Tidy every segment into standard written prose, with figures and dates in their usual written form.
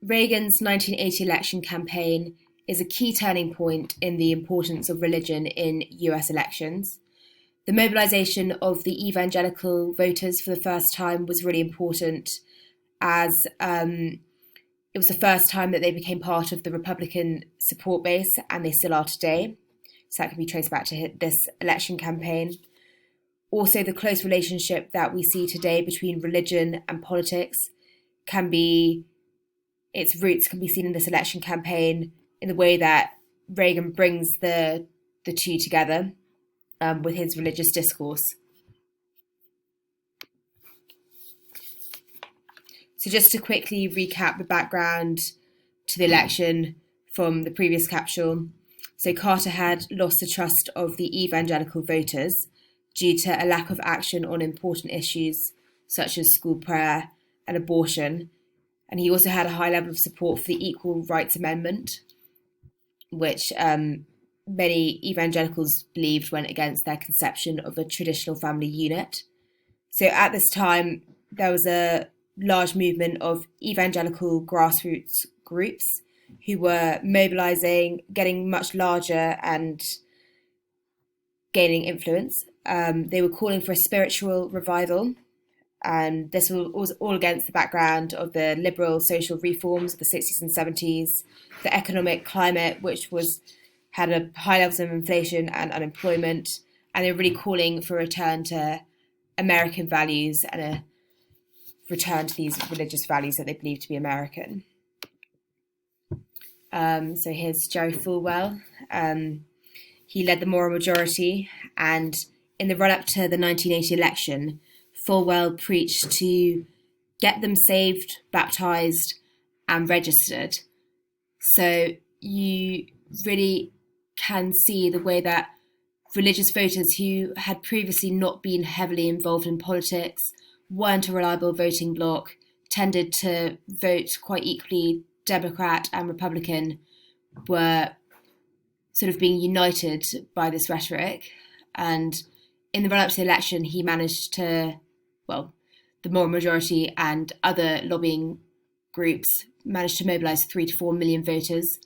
Reagan's 1980 election campaign is a key turning point in the importance of religion in US elections. The mobilization of the evangelical voters for the first time was really important, as it was the first time that they became part of the Republican support base, and they still are today. So that can be traced back to this election campaign. Also, the close relationship that we see today between religion and politics its roots can be seen in this election campaign in the way that Reagan brings the two together with his religious discourse. So just to quickly recap the background to the election from the previous capsule. So Carter had lost the trust of the evangelical voters due to a lack of action on important issues such as school prayer and abortion. And he also had a high level of support for the Equal Rights Amendment, which many evangelicals believed went against their conception of a traditional family unit. So at this time, there was a large movement of evangelical grassroots groups who were mobilizing, getting much larger and gaining influence. They were calling for a spiritual revival, and this was all against the background of the liberal social reforms of the 60s and 70s, the economic climate, which had a high levels of inflation and unemployment, and they were really calling for a return to American values and a return to these religious values that they believed to be American. So here's Jerry Falwell. He led the moral majority, and in the run-up to the 1980 election, Falwell preached to get them saved, baptised, and registered. So you really can see the way that religious voters who had previously not been heavily involved in politics, weren't a reliable voting bloc, tended to vote quite equally Democrat and Republican, were sort of being united by this rhetoric. And in the run-up to the election, he managed to, the moral majority and other lobbying groups managed to mobilise 3 to 4 million voters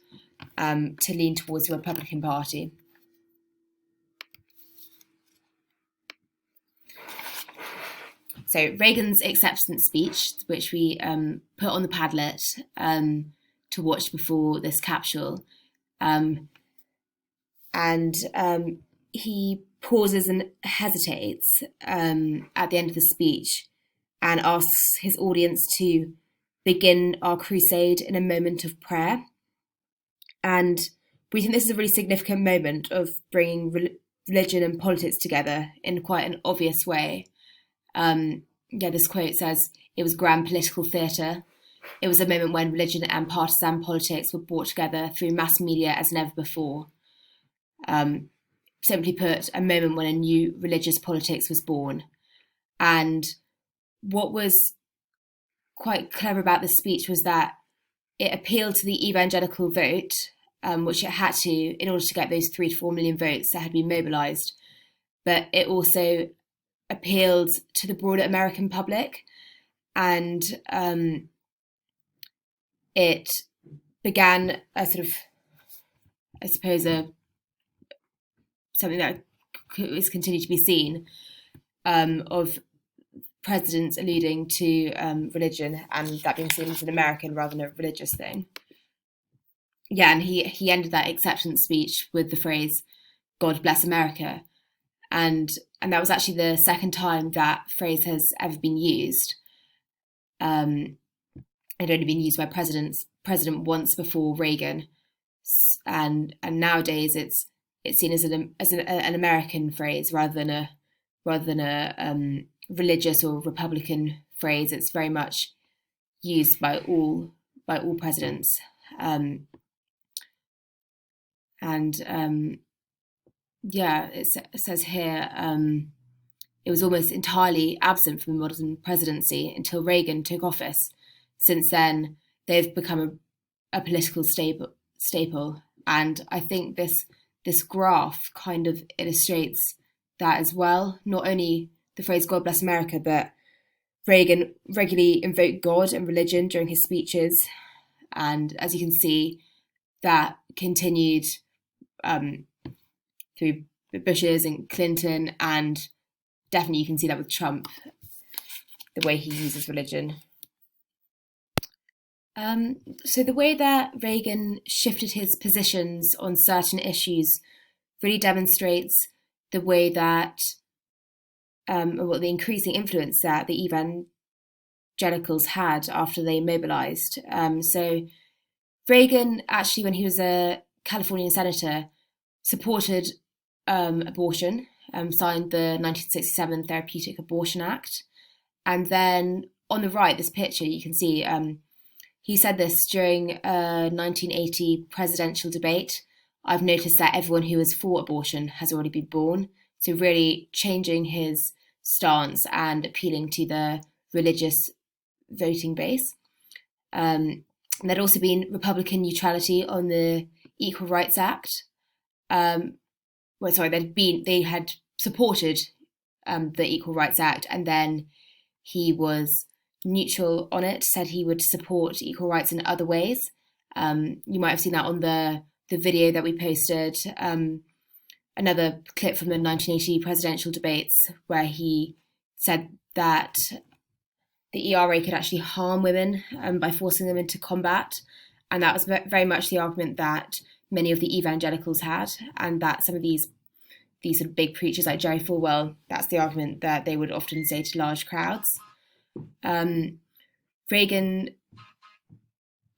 to lean towards the Republican Party. So Reagan's acceptance speech, which we put on the Padlet to watch before this capsule, and he pauses and hesitates at the end of the speech and asks his audience to begin our crusade in a moment of prayer. And we think this is a really significant moment of bringing religion and politics together in quite an obvious way. This quote says, "It was grand political theatre. It was a moment when religion and partisan politics were brought together through mass media as never before." Simply put, a moment when a new religious politics was born. And what was quite clever about this speech was that it appealed to the evangelical vote, which it had to in order to get those 3 to 4 million votes that had been mobilised. But it also appealed to the broader American public, and it began a sort of, I suppose, something that is continued to be seen of presidents alluding to religion, and that being seen as an American rather than a religious thing. Yeah, and he ended that acceptance speech with the phrase, "God bless America." And that was actually the second time that phrase has ever been used. It had only been used by president once before Reagan, and nowadays it's seen as an American phrase rather than a religious or Republican phrase. It's very much used by all presidents, it says here it was almost entirely absent from the modern presidency until Reagan took office. Since then, they've become a political staple, and I think this graph kind of illustrates that as well. Not only the phrase "God bless America," but Reagan regularly invoked God and religion during his speeches, And as you can see, that continued through the Bushes and Clinton, and definitely you can see that with Trump, the way he uses religion. So the way that Reagan shifted his positions on certain issues really demonstrates the way that, the increasing influence that the evangelicals had after they mobilized. So Reagan, actually, when he was a Californian senator, supported abortion, signed the 1967 Therapeutic Abortion Act. And then on the right, this picture, you can see he said this during a 1980 presidential debate. I've noticed that everyone who is for abortion has already been born. So really changing his stance and appealing to the religious voting base. There'd also been Republican neutrality on the Equal Rights Act. They had supported the Equal Rights Act, and then he was neutral on it, said he would support equal rights in other ways. You might have seen that on the video that we posted, another clip from the 1980 presidential debates where he said that the ERA could actually harm women by forcing them into combat. And that was very much the argument that many of the evangelicals had, and that some of these sort of big preachers like Jerry Falwell, that's the argument that they would often say to large crowds. Reagan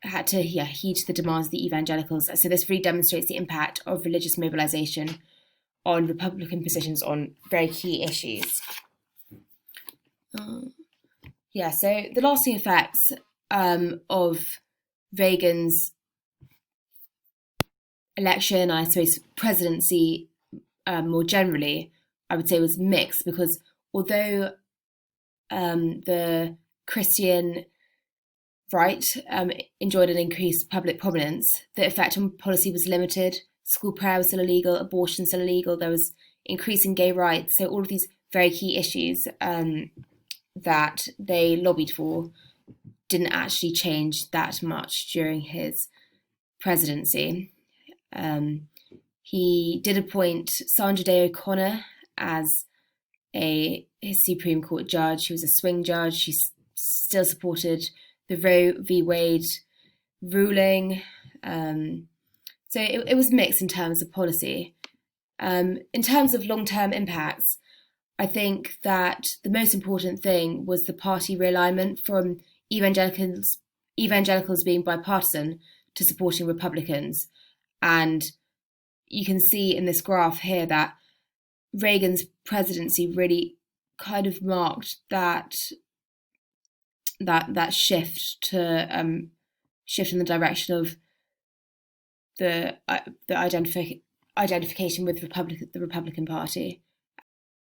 had to heed the demands of the evangelicals. So this really demonstrates the impact of religious mobilization on Republican positions on very key issues. So the lasting effects of Reagan's election, I suppose presidency more generally, I would say was mixed, because although the Christian right enjoyed an increased public prominence, the effect on policy was limited. School prayer was still illegal, abortion still illegal, there was increasing gay rights. So all of these very key issues that they lobbied for didn't actually change that much during his presidency. He did appoint Sandra Day O'Connor as his Supreme Court judge. She was a swing judge. She still supported the Roe v. Wade ruling. So it was mixed in terms of policy. In terms of long-term impacts, I think that the most important thing was the party realignment from evangelicals being bipartisan to supporting Republicans. And you can see in this graph here that Reagan's presidency really kind of marked that shift to shift in the direction of the identification with the Republican Party.